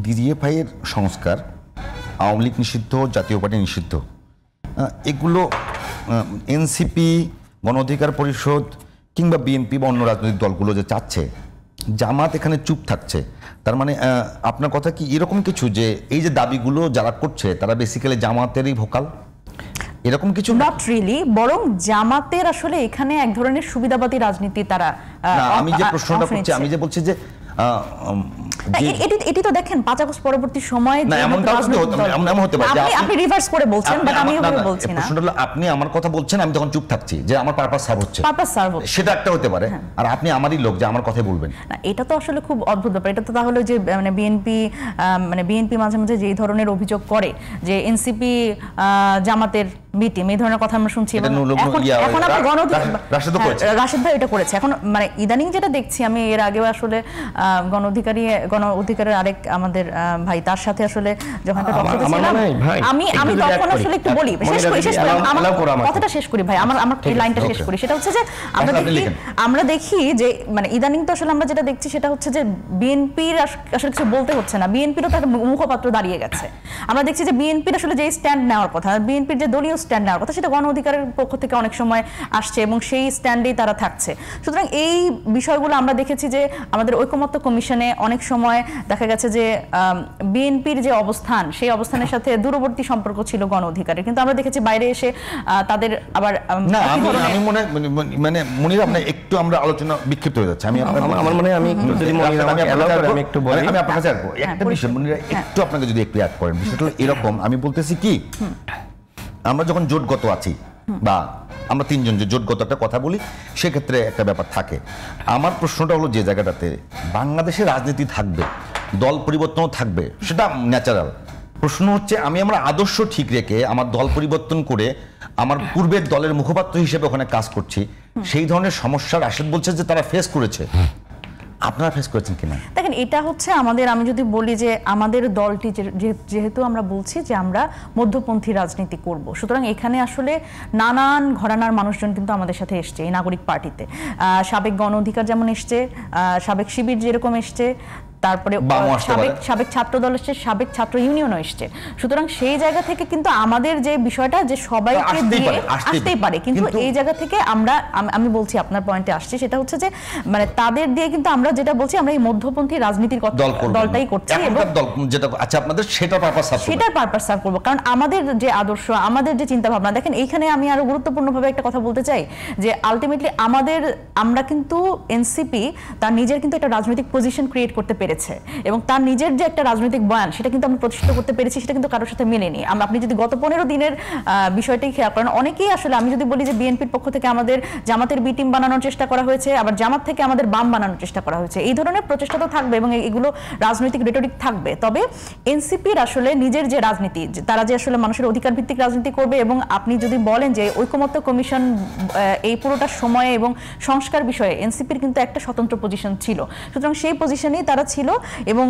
DGFI এর সংস্কার, আওয়ামী লীগ নিষিদ্ধ, জাতীয় পার্টি নিষিদ্ধ, এগুলো এনসিপি, গণ অধিকার পরিষদ কিংবা বিএনপি বা অন্য রাজনৈতিক দলগুলো যে চাচ্ছে, জামাত এখানে চুপ থাকছে, তার মানে আপনার কথা কি এরকম কিছু যে এই যে দাবিগুলো যারা করছে তারা বেসিক্যালি জামাতেরই ভোকাল, এরকম কিছু? নট রিয়েলি, বরং জামাতের আসলে এখানে এক ধরনের সুবিধাবাদী রাজনীতি তারা। আমি যে প্রশ্নটা করছি, আমি যে বলছি যে এটি তো দেখেন 5 আগস্ট পরবর্তী সময়ে আপনি রিভার্স করে বলছেন, বাট আমি এভাবে বলছি না। প্রশ্নটা হলো আপনি আমার কথা বলছেন, আমি তখন চুপ থাকছি যে আমার পারপাস সার্ভ হচ্ছে, সেটা একটা হতে পারে, আর আপনি আমারই লোক যে আমার কথাই বলবেন না, এটা তো আসলে খুব অদ্ভুত ব্যাপার। এটা তো তাহলে যে বিএনপি মাঝে মাঝে যে ধরনের অভিযোগ করে যে এনসিপি জামাতের বিটিম, এই ধরনের কথা আমরা শুনছি, এবং এখন রাশেদ ভাই এটা করেছে। এখন মানে ইদানিং যেটা দেখছি আমি, এর আগেও আসলে গণ অধিকারের আরেক আমাদের ভাই, তার সাথে আসলে যখন একটা টক শোতে ছিলাম, আমি তখন আসলে একটু বলি, কথাটা শেষ করি ভাই, আমার এই লাইনটা শেষ করি। সেটা হচ্ছে যে আমরা দেখি যে মানে ইদানিং তো আসলে আমরা যেটা দেখছি সেটা হচ্ছে যে বিএনপির আসলে কিছু বলতে হচ্ছে না, বিএনপিরও তার মুখপাত্র দাঁড়িয়ে গেছে। আমরা দেখছি যে বিএনপির আসলে যে স্ট্যান্ড নেওয়ার কথা, বিএনপির যে দলীয় স্ট্যান্ড নেওয়ার কথা, সেটা গণ অধিকারের পক্ষ থেকে অনেক সময় আসছে এবং সেই স্ট্যান্ডেই তারা থাকছে। সুতরাং এই বিষয়গুলো আমরা দেখেছি যে আমাদের ঐকমত্য কমিশনে অনেক সময় দেখা গেছে যে বিএনপির যে অবস্থান, সেই অবস্থানের সাথে দূরবর্তী সম্পর্ক ছিল গণ অধিকারের, কিন্তু আমরা দেখেছি বাইরে এসে তাদের আবার আমি মানে মনির আপনার একটু আমরা আলোচনা বিক্ষিপ্ত হয়ে যাচ্ছে। আমার মনে হয় আমি একটু বলি, আমি আপনার কাছে আসবো একটা বিষয় মনির, একটু আপনাকে যদি একটু অ্যাড করেন। বিষয়টা এরকম, আমি বলতেছি কি, আমরা যখন জোটগত আছি বা আমরা তিনজন যে জোটগত একটা কথা বলি, সেক্ষেত্রে একটা ব্যাপার থাকে। আমার প্রশ্নটা হলো যে জায়গাটাতে বাংলাদেশের রাজনীতি থাকবে, দল পরিবর্তনও থাকবে, সেটা ন্যাচারাল। প্রশ্ন হচ্ছে আমি আমার আদর্শ ঠিক রেখে আমার দল পরিবর্তন করে আমার পূর্বের দলের মুখপাত্র হিসেবে ওখানে কাজ করছি, সেই ধরনের সমস্যা রাশেদ বলছে যে তারা ফেস করেছে, আপনারা ফেস করেছেন কিনা? দেখেন, এটা হচ্ছে আমাদের, আমি যদি বলি যে আমাদের দলটি যেহেতু আমরা বলছি যে আমরা মধ্যপন্থী রাজনীতি করব, সুতরাং এখানে আসলে নানান ঘরানার মানুষজন কিন্তু আমাদের সাথে এসছে এই নাগরিক পার্টিতে। সাবেক গণ অধিকার যেমন এসছে, সাবেক শিবির যেরকম এসছে, তারপরে সাবেক ছাত্র দল এসছে, সাবেক ছাত্র ইউনিয়নও এসছে। সুতরাং সেই জায়গা থেকে কিন্তু আমাদের যে বিষয়টা যে সবাইকে দিয়ে আসতেই পারে, কিন্তু এই জায়গা থেকে আমি বলছি আপনার পয়েন্টে আসছি, সেটা হচ্ছে যে মানে তাদের দিয়ে কিন্তু আমরা যেটা বলছি, আমরা এই মধ্যপন্থী রাজনীতির দলটাই করছি, সেটার পারপাস সার্ভ করবো। কারণ আমাদের যে আদর্শ, আমাদের যে চিন্তা ভাবনা, দেখেন এইখানে আমি আরো গুরুত্বপূর্ণভাবে একটা কথা বলতে চাই যে আলটিমেটলি আমরা কিন্তু এনসিপি তার নিজের কিন্তু একটা রাজনৈতিক পজিশন ক্রিয়েট করতে পেরেছে, এবং তার নিজের যে একটা রাজনৈতিক বয়ান, সেটা কিন্তু আমরা প্রতিষ্ঠিত করতে পেরেছি, সেটা কিন্তু কারোর সাথে মেলেনি। আপনি যদি গত 15 দিনের বিষয়টাই খেয়াল করেন, অনেকেই আসলে, আমি যদি বলি যে বিএনপির পক্ষ থেকে আমাদের জামাতের বি টিম বানানোর চেষ্টা করা হয়েছে, আবার জামাত থেকে আমাদের বাম বানানোর চেষ্টা করা হয়েছে। এই ধরনের প্রচেষ্টা তো থাকবে এবং এগুলো রাজনৈতিক রেটরিক থাকবে। তবে এনসিপির আসলে নিজের যে রাজনীতি, তারা যে আসলে মানুষের অধিকার ভিত্তিক রাজনীতি করবে, এবং আপনি যদি বলেন যে ঐকমত্য কমিশন এই পুরোটা সময়ে এবং সংস্কার বিষয়ে এনসিপির কিন্তু একটা স্বতন্ত্র পজিশন ছিল, সুতরাং সেই পজিশনেই তারা ছিল এবং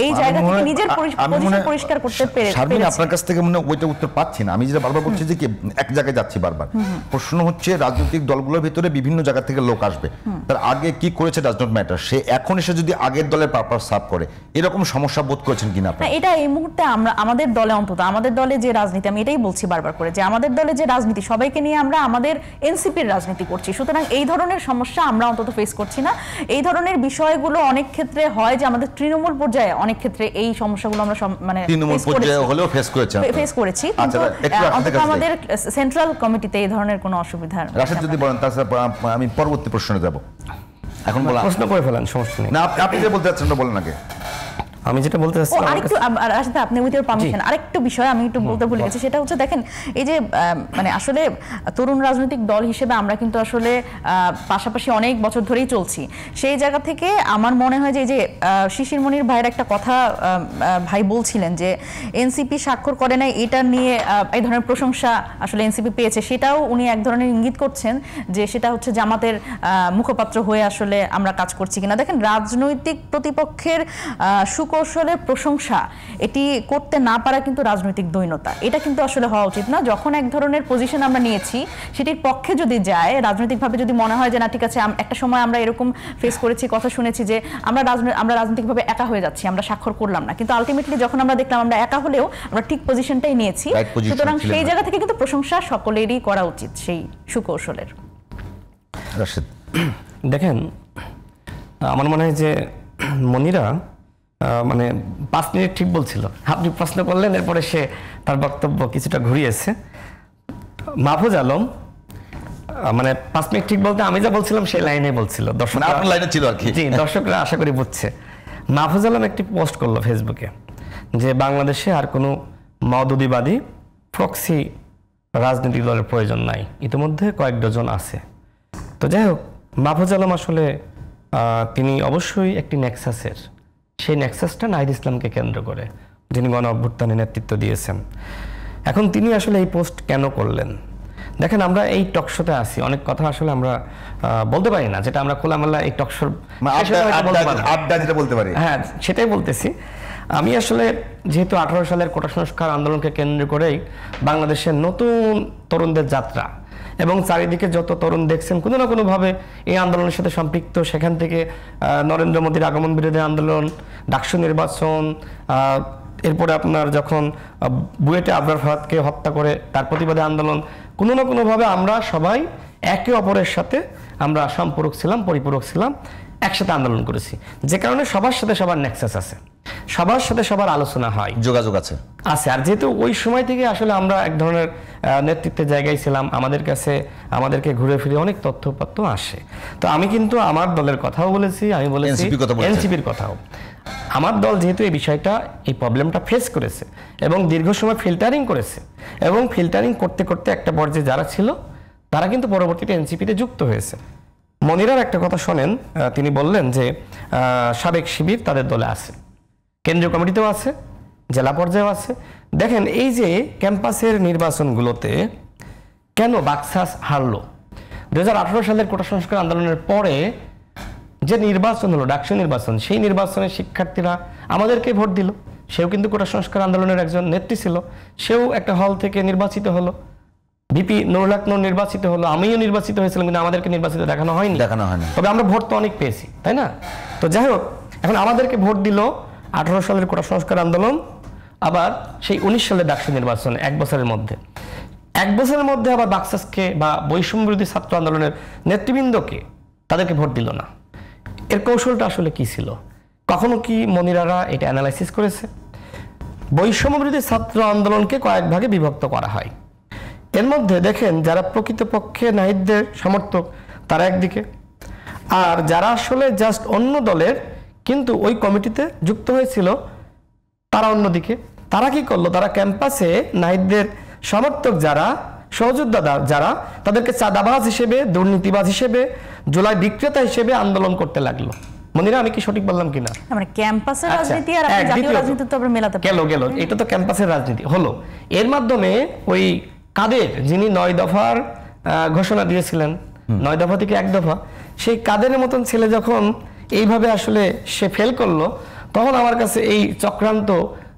এই জায়গা থেকে নিজের পজিশন পরিষ্কার করতে পেরেছে। আপনার কাছ থেকে মনে ওইটা উত্তর পাচ্ছি না। আমি যেটা বারবার বলছি যে এক জায়গায় যাচ্ছি বারবার। প্রশ্ন হচ্ছে রাজনৈতিক দলগুলোর ভিতরে বিভিন্ন জায়গা থেকে লোক আসবে, তার আগে কি করেছে ডাজ নট ম্যাটার, সে এখন এসে যদি আগের দলের পারপাস সার্ভ করে, এরকম সমস্যা বোধ করেছেন কিনা আপনি? এটা এই মুহূর্তে আমাদের দলে, অন্তত আমাদের দলে যে রাজনীতি, আমি এটাই বলছি বারবার করে যে আমাদের দলে যে রাজনীতি, সবাইকে নিয়ে আমরা আমাদের এনসিপির রাজনীতি করছি, সুতরাং এই ধরনের সমস্যা আমরা অন্তত ফেস করছি না। এই ধরনের বিষয়গুলো অনেক ক্ষেত্রে হয় যে আমাদের তৃণমূল পর্যায়ে অনেক ক্ষেত্রে এই সমস্যাগুলো আমরা মানে তৃণমূল পর্যায়ে হলেও ফেস করেছি, কিন্তু অন্তত আমাদের সেন্ট্রাল কমিটিতে এই ধরনের কোনো অসুবিধা। রাশেদ যদি বলেন, তাছাড়া আমি পরবর্তী প্রশ্নে যাব। এখন প্রশ্ন করে ফেলেন, সমস্যা নেই। না, আপনি যে বলতে চাচ্ছেন বলেন আগে। আমি যেটা বলতে চাচ্ছি, আরেকটু রাশেদ, আপনি উইথ ইওর পারমিশন আরেকটু বিষয় আমি একটু বলতে ভুলে গেছি, সেটা হচ্ছে দেখেন এই যে মানে আসলে তরুণ রাজনৈতিক দল হিসেবে আমরা কিন্তু আসলে পাশাপাশি অনেক বছর ধরেই চলছি। সেই জায়গা থেকে আমার মনে হয় যে এই যে শিশির মনির ভাইয়ের একটা কথা ভাই বলছিলেন যে এনসিপি স্বাক্ষর করে নাই, এটা নিয়ে এই ধরনের প্রশংসা আসলে এনসিপি পেয়েছে, সেটাও উনি এক ধরনের ইঙ্গিত করছেন যে সেটা হচ্ছে জামাতের মুখপাত্র হয়ে আসলে আমরা কাজ করছি কিনা। দেখেন, রাজনৈতিক প্রতিপক্ষের সুকৌশল সুকৌশলের প্রশংসা এটি করতে না পারা কিন্তু রাজনৈতিক দৈন্যতা, এটা কিন্তু আসলে হওয়া উচিত না। যখন এক ধরনের পজিশন আমরা নিয়েছি সেটির পক্ষে যদি যায়, রাজনৈতিকভাবে যদি মনে হয় যে না ঠিক আছে, একটা সময় আমরা এরকম ফেস করেছি, কথা শুনেছি যে আমরা রাজনৈতিকভাবে একা হয়ে যাচ্ছি, আমরা স্বাক্ষর করলাম না, কিন্তু আলটিমেটলি যখন আমরা দেখলাম আমরা একা হলেও আমরা ঠিক পজিশনটাই নিয়েছি। সুতরাং সেই জায়গা থেকে কিন্তু প্রশংসা সকলেরই করা উচিত সেই সুকৌশলের। রাশেদ, দেখেন, আমার মনে হয় যে মনিরা মানে 5 মিনিট ঠিক বলছিল, আপনি প্রশ্ন করলেন এরপরে সে তার বক্তব্য কিছুটা ঘুরিয়েছে। মাহফুজ আলম মানে 5 মিনিট ঠিক বলতে আমি যা বলছিলাম সেই লাইনে বলছিল, দর্শক আপনার লাইনে ছিল আর কি। জি, দর্শকরা আশা করি বুঝছে। মাহফুজ আলম একটি পোস্ট করলো ফেসবুকে যে বাংলাদেশে আর কোনো মওদুদিবাদী প্রক্সি রাজনৈতিক দলের প্রয়োজন নাই, ইতিমধ্যে কয়েক ডজন আছে। তো যাই হোক, মাহফুজ আলম আসলে তিনি অবশ্যই একটি নেক্সাসের, সেই নেক্সাসটা নাহিদ ইসলামকে কেন্দ্র করে, যিনি গণ অভ্যুত্থানে নেতৃত্ব দিয়েছেন। এখন তিনি আসলে এই পোস্ট কেন করলেন? দেখেন, আমরা এই টকশোতে আছি, অনেক কথা আসলে আমরা বলতে পারি না, যেটা আমরা খোলামেলা এই টকশোর আড্ডা যেটা বলতে পারি। হ্যাঁ, সেটাই বলতেছি। আমি আসলে যেহেতু 18 সালের কোটা সংস্কার আন্দোলনকে কেন্দ্র করেই বাংলাদেশের নতুন তরুণদের যাত্রা, এবং চারিদিকে যত তরুণ দেখছেন কোনো না কোনোভাবে এই আন্দোলনের সাথে সম্পৃক্ত, সেখান থেকে নরেন্দ্র মোদীর আগমন বিরোধী আন্দোলন, ডাকসু নির্বাচন, এরপরে আপনার যখন বুয়েটে আবরার ফাহাদকে হত্যা করে তার প্রতিবাদে আন্দোলন, কোনো না কোনোভাবে আমরা সবাই একে অপরের সাথে আমরা সম্পূরক ছিলাম, পরিপূরক ছিলাম, একসাথে আন্দোলন করেছি, যে কারণে সবার সাথে সবার নেক্সাস আছে, সবার সাথে সবার আলোচনা হয়, যোগাযোগ আছে। আর যেহেতু ওই সময় থেকে আসলে আমরা এক ধরনের নেতৃত্বের জায়গায় ছিলাম, আমাদের কাছে আমাদেরকে ঘুরে ফিরে অনেক তথ্যপত্র আসে। তো আমি কিন্তু আমার দলের কথাও বলেছি, আমি বলেছি এনসিপির কথাও। আমার দল যেহেতু এই বিষয়টা, এই প্রবলেমটা ফেস করেছে এবং দীর্ঘ সময় ফিল্টারিং করেছে, এবং ফিল্টারিং করতে করতে একটা পর্যায়ে যারা ছিল তারা কিন্তু পরবর্তীতে এনসিপিতে যুক্ত হয়েছে। মনিরার একটা কথা শোনেন, তিনি বললেন যে সাবেক শিবির তাদের দলে আছে, কেন্দ্রীয় কমিটিতেও আছে, জেলা পর্যায়েও আছে। দেখেন, এই যে ক্যাম্পাসের নির্বাচনগুলোতে কেন বাকসাস হারলো, 2018 সালের কোটা সংস্কার আন্দোলনের পরে যে নির্বাচন হলো, ডাকসু নির্বাচন, সেই নির্বাচনে শিক্ষার্থীরা আমাদেরকে ভোট দিল। সেও কিন্তু কোটা সংস্কার আন্দোলনের একজন নেত্রী ছিল, সেও একটা হল থেকে নির্বাচিত হলো, ভিপি নুরুল হক নূর নির্বাচিত হলো, আমিও নির্বাচিত হয়েছিলাম, কিন্তু আমাদেরকে নির্বাচিত দেখানো হয়নি। তবে আমরা ভোট তো অনেক পেয়েছি, তাই না? তো যাই হোক, এখন আমাদেরকে ভোট দিল 18 সালের কোটা সংস্কার আন্দোলন, আবার সেই 19 সালের ডাকসু নির্বাচন, 1 বছরের মধ্যে আবার বাকসাসকে বা বৈষম্য বিরোধী ছাত্র আন্দোলনের নেতৃবৃন্দকে তাদেরকে ভোট দিল না। এর কৌশলটা আসলে কি ছিল? কখনো কি মনিরারা এটা অ্যানালাইসিস করেছে? বৈষম্য বিরোধী ছাত্র আন্দোলনকে কয়েক ভাগে বিভক্ত করা হয়। এর মধ্যে দেখেন, যারা প্রকৃতপক্ষে নাহিদদের সমর্থক তারা একদিকে, আর যারা আসলে জাস্ট অন্য দলের কিন্তু ওই কমিটিতে যুক্ত হয়েছিল তারা অন্যদিকে। তারা কি করলো? তারা ক্যাম্পাসে নাহিদদের সমর্থক যারা, সহযোদ্ধা যারা, তাদেরকে চাঁদাবাজ হিসেবে, দুর্নীতিবাজ হিসেবে, জুলাই বিক্রেতা হিসেবে আন্দোলন করতে লাগলো। মনিরা, আমি কি সঠিক বললাম কিনা? মানে ক্যাম্পাসের রাজনীতি আর জাতীয় রাজনীতি তো আমরা মেলাতে পারি গেল, এটা তো ক্যাম্পাসের রাজনীতি হলো। এর মাধ্যমে ওই কাদের, যিনি 9 দফার ঘোষণা দিয়েছিলেন, 9 দফা থেকে 1 দফা, সেই কাদেরের মতন ছেলে যখন এইভাবে আসলে সে ফেল করলো, তখন আমার কাছে এই চক্রান্ত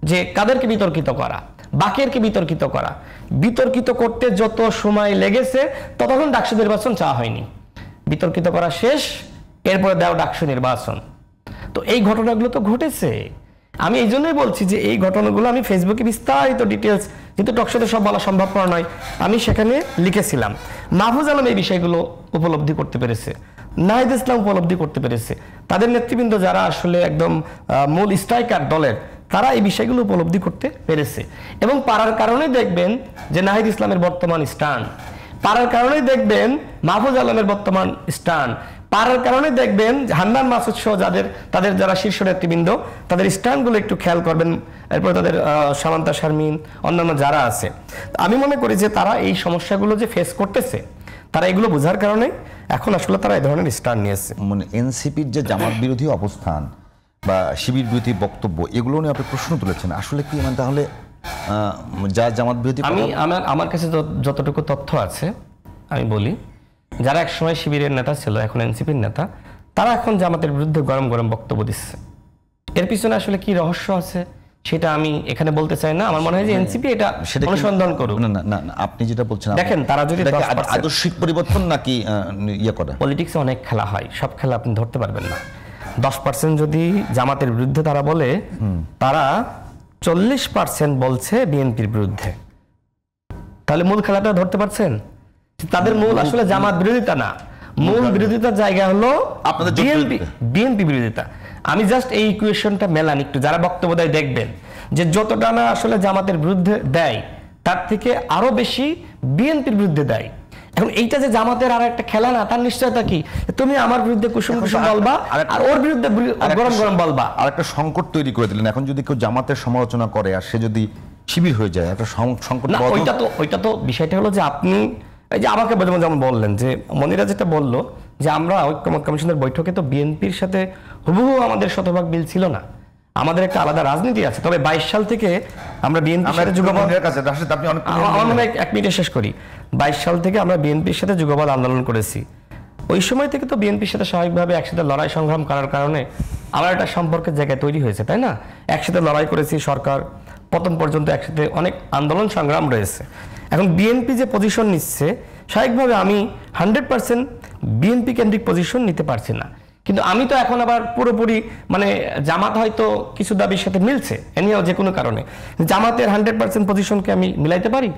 যে কাদেরকে বিতর্কিত করা, বাকেরকে বিতর্কিত করা, বিতর্কিত করতে যত সময় লেগেছে ততক্ষণ ডাকসু নির্বাচন চাওয়া হয়নি, বিতর্কিত করা শেষ, এরপরে দেওয়া ডাকসু নির্বাচন। তো এই ঘটনাগুলো তো ঘটেছে। আমি এই জন্যই বলছি যে এই ঘটনাগুলো আমি ফেসবুকে বিস্তারিত ডিটেলস, যেহেতু টকশোতে সব বলা সম্ভবপর নয়, আমি সেখানে লিখেছিলাম। মাহফুজ আলম এই বিষয়গুলো উপলব্ধি করতে পেরেছে, নাহিদ ইসলাম উপলব্ধি করতে পেরেছে, তাদের নেতৃবৃন্দ যারা আসলে একদম মূল স্ট্রাইকার দলের, তারা এই বিষয়গুলো উপলব্ধি করতে পেরেছে। এবং পারার কারণেই দেখবেন যে নাহিদ ইসলামের বর্তমান স্টান, পারার কারণেই দেখবেন মাহফুজ আলমের বর্তমান স্টান, পারার কারণে দেখবেন হান্নান মাসুদ সহ তাদের যারা শীর্ষ নেতৃবৃন্দ, তাদের স্ট্যান্ডগুলো একটু খেয়াল করবেন। এরপরে তাদের সামান্তা শারমিন, অন্যান্য যারা আছে, আমি মনে করি যে তারা এই সমস্যাগুলো যে ফেস করতেছে, তারা এগুলো বোঝার কারণে এখন আসলে তারা এই ধরনের স্ট্যান্ড নিয়েছে। মানে এনসিপির যে জামাত বিরোধী অবস্থান বা শিবির বিরোধী বক্তব্য, এগুলো নিয়ে আপনি প্রশ্ন তুলেছেন, আসলে কি মানে তাহলে যা জামাত বিরোধী, আমার কাছে যতটুকু তথ্য আছে আমি বলি, যারা একসময় শিবিরের নেতা ছিল, এখন এনসিপির নেতা, তারা এখন জামাতের বিরুদ্ধে গরম গরম বক্তব্য দিচ্ছে। এর পিছনে আসলে কি রহস্য আছে সেটা আমি এখানে বলতে চাই না। আমার মনে হয় যে এনসিপি এটা অনুসন্ধান করুক। না না না, আপনি যেটা বলছেন, দেখেন তারা যদি আদর্শিক পরিবর্তন নাকি ইয়ে করা, পলিটিক্সে অনেক খেলা হয়, সব খেলা আপনি ধরতে পারবেন না। 10% যদি জামাতের বিরুদ্ধে তারা বলে, তারা 40% বলছে বিএনপির বিরুদ্ধে, তাহলে মূল খেলাটা ধরতে পারছেন? তাদের মূল আসলে জামাত বিরোধিতা না, মূল বিরোধিতার জায়গা হলো আপনাদের বিএনপি বিরোধিতা। আমি জাস্ট এই ইকুয়েশনটা মেলান একটু, যারা বক্তব্য দেয় দেখবেন যে যতটা না আসলে জামাতের বিরুদ্ধে দেয় তার থেকে আরো বেশি বিএনপির বিরুদ্ধে দেয়। এখন এইটা যে জামাতের আর একটা খেলা না, তার নিশ্চয়তা কি? তুমি আমার বিরুদ্ধে কুসুম কুসুম বলবা আর ওর বিরুদ্ধে গরম গরম বলবা। আর একটা সংকট তৈরি করে দিলেন। এখন যদি কেউ জামাতের সমালোচনা করে আর সে যদি শিবির হয়ে যায়, একটা সংকট। না, ওইটা তো বিষয়টা হলো যে আপনি এই যে আমাকে যেমন বললেন যে মনিরা যেটা বললো যে আমরা ঐক্যমত্য কমিশনের বৈঠকে তো বিএনপির সাথে হুবহু আমাদের শতভাগ মিল ছিল না, আমাদের একটা আলাদা রাজনীতি আছে। তবে 22 সাল থেকে আমরা বিএনপির সাথে যুগপৎ, আমার মনে হয় 1 মিনিটে শেষ করি, 22 সাল থেকে আমরা বিএনপির সাথে যুগপৎ আন্দোলন করেছি। ওই সময় থেকে তো বিএনপির সাথে স্বাভাবিকভাবে একসাথে লড়াই সংগ্রাম করার কারণে আমার একটা সম্পর্কের জায়গায় তৈরি হয়েছে, তাই না? একসাথে লড়াই করেছি, সরকার পতন পর্যন্ত একসাথে অনেক আন্দোলন সংগ্রাম রয়েছে। এখন বিএনপি যে পজিশন নিচ্ছে, স্বাভাবিকভাবে আমি 100% বিএনপি কেন্দ্রিক পজিশন নিতে পারছি না, কিন্তু আমি তো এখন আবার পুরোপুরি মানে জামাত হয়তো কিছু দাবির সাথে মিলছে, এনিও যে কোনো কারণে জামাতের 100% পজিশনকে আমি মিলাইতে পারি?